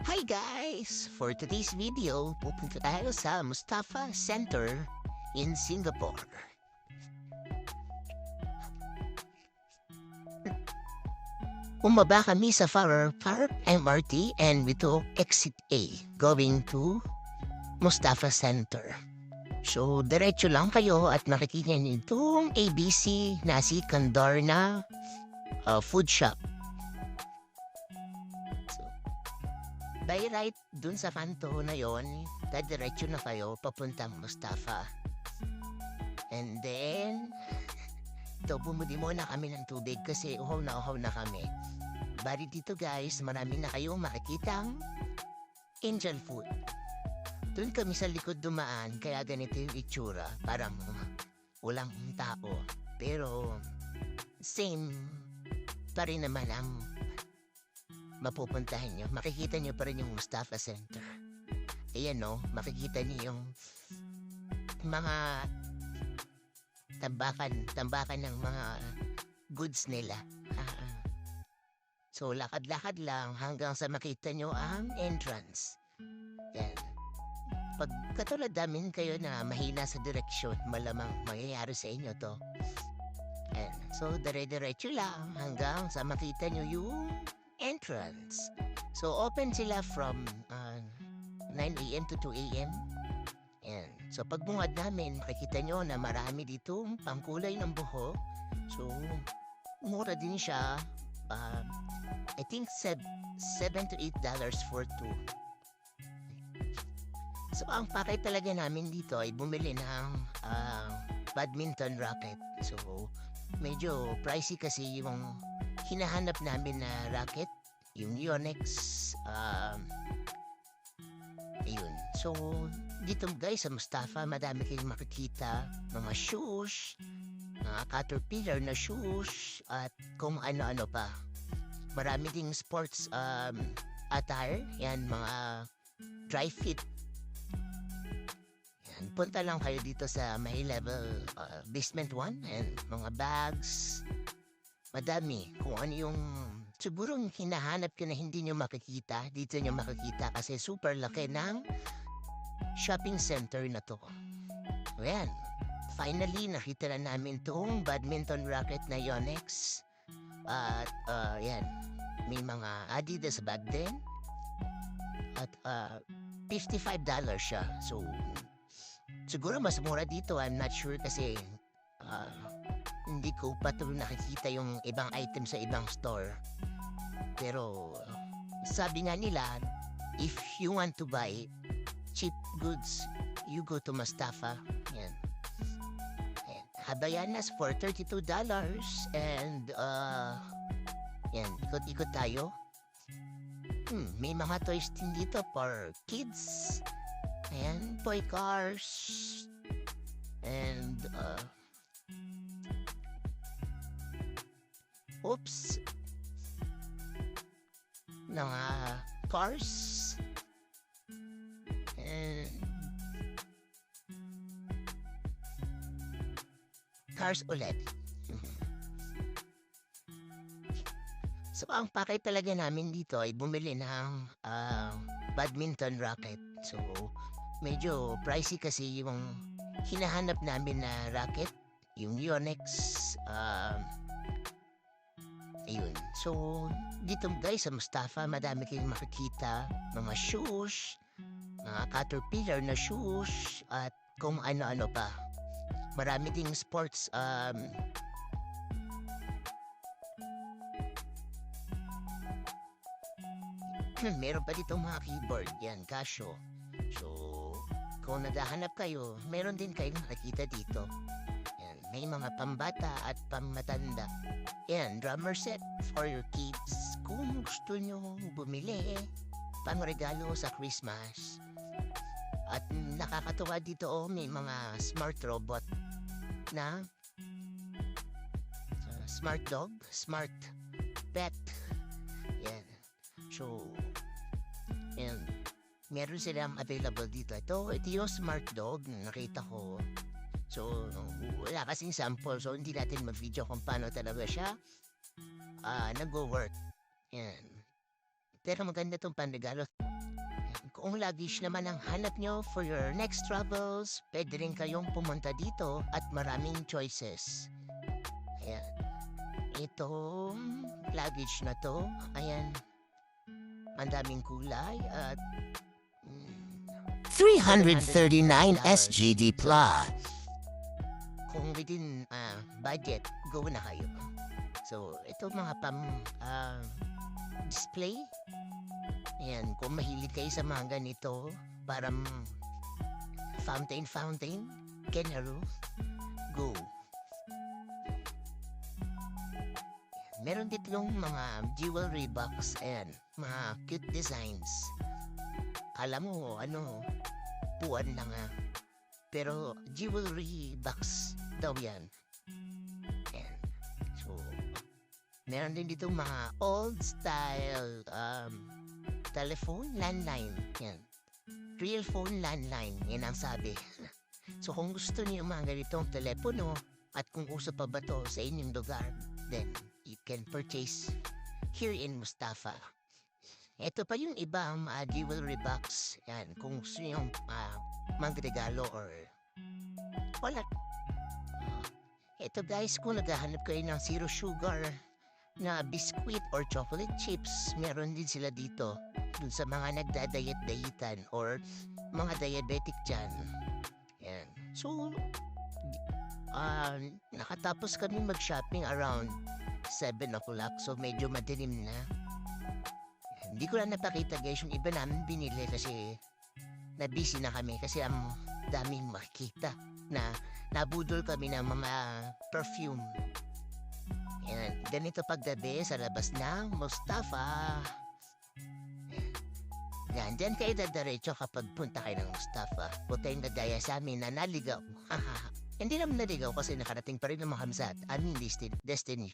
Hi guys! For today's video, pupunta tayo sa Mustafa Center in Singapore. Bumaba kami sa Farrer Park MRT and we took exit A going to Mustafa Center. So, diretso lang kayo at makikita niyo itong ABC Nasi Kandar na food shop. So, by right, dun sa kanto na yon, diretso na kayo papuntang Mustafa. And then, bumili muna kami ng tubig kasi uhaw na kami. Bali dito guys, marami na kayong makikitang angel food. Doon kami sa likod dumaan, kaya ganito yung itsura. Parang walang tao. Pero, same pa rin naman ang mapupuntahan nyo. Makikita nyo pa rin yung Mustafa Center. Ayan no, makikita nyo yung mga tambakan ng mga goods nila. So, lakad-lakad lang hanggang sa makita nyo ang entrance. Yan. Pag katulad namin kayo na mahina sa direksyon, malamang mangyayari sa inyo to. Yan. So, dire-diretso lang hanggang sa makita nyo yung entrance. So, open sila from 9 a.m. to 2 a.m. Yan. So, pagbungad namin, makikita nyo na marami ditong pangkulay ng buhok. So, mura din siya. I think $7 to $8 for two. So, ang pakay talaga namin dito ay bumili ng badminton racket. So, medyo pricey kasi yung hinahanap namin na racket. Yung Yonex. Ayun. So, dito guys sa Mustafa, madami kayong makikita. Mga shoes, mga Caterpillar na shoes, at kung ano-ano pa. Marami ding sports attire. Yan, mga dry fit. Yan, punta lang kayo dito sa may level basement 1 and mga bags. Madami. Kung ano yung siguro hinahanap ko na hindi nyo makikita, dito nyo makikita kasi super laki ng shopping center na to. Ayan. Finally, nakita na namin tong badminton racket na Yonex. At, yan. May mga Adidas bag din. At, $55 siya. So, siguro mas mura dito. I'm not sure kasi, hindi ko pa ito nakikita yung ibang item sa ibang store. Pero, sabi nga nila, if you want to buy cheap goods, you go to Mustafa. Yan. Habayanas for $32 and yan, ikot-ikot tayo. May mga toys din dito for kids. Ayan, toy cars. And oops. Mga cars. And cars ulit. So, ang pakay talaga namin dito ay bumili ng badminton racket. So, medyo pricey kasi yung hinahanap namin na racket. Yung Yonex. Ayun. So, dito guys sa Mustafa, madami kayong makikita. Mga shoes, mga Caterpillar na shoes, at kung ano-ano pa. Marami ding sports meron pa dito mga keyboard. Yan, Casio. So, kung naghahanap kayo, meron din kayong nakikita dito. Yan, may mga pambata at pammatanda. Yan, drummer set for your kids. Kung gusto nyo bumili, pangregalo sa Christmas. At nakakatuwa dito may mga smart robot na smart dog, smart pet. Yan. So, yan. Meron silang available dito. Ito yung smart dog na nakita ko. So, wala kasing sample. So, hindi natin mag-video kung paano talaga siya nag-work. Yan. pero maganda 'tong panregalo. Kung luggage naman ang hanap nyo for your next travels, pwede rin kayong pumunta dito at maraming choices. Ayan. Itong luggage na 'to, ayan, ang daming kulay at 339 SGD plus. Kung within budget, go na kayo. So, ito mga display. Ayan, kung mahilig kayo sa mga ganito, parang fountain, Kenaro, go. Meron ditong mga jewelry box, ayan, mga cute designs. Alam mo, puwan lang pero jewelry box daw yan. Ayan. So, meron din dito mga old style telephone landline. Yan. Real phone landline. Yan ang sabi. So, kung gusto niyo mga ganitong telepono at kung uso pa ba to sa inyong lugar, then you can purchase here in Mustafa. Ito pa yung iba mga jewelry box. Yan. Kung gusto niyo magregalo or wala. Ito guys, kung naghahanap kayo ng zero sugar na biscuit or chocolate chips, meron din sila dito. Dun sa mga nagdadayet-dayitan or mga diabetic dyan. Yan. So, nakatapos kami mag-shopping around 7 o'clock. So, medyo madilim na. Hindi ko lang napakita guys yung iba namin binili kasi na-busy na kami kasi ang daming makita na nabudol kami ng mga perfume. Yan. Ganito paggabi sa labas ng Mustafa. Yan, dyan kayo dadaretso kapag punta kayo ng Mustafa. Huwag kayong nadaya sa amin na naligaw. Hindi naman naligaw kasi nakarating pa rin naman kami sa aming destiny.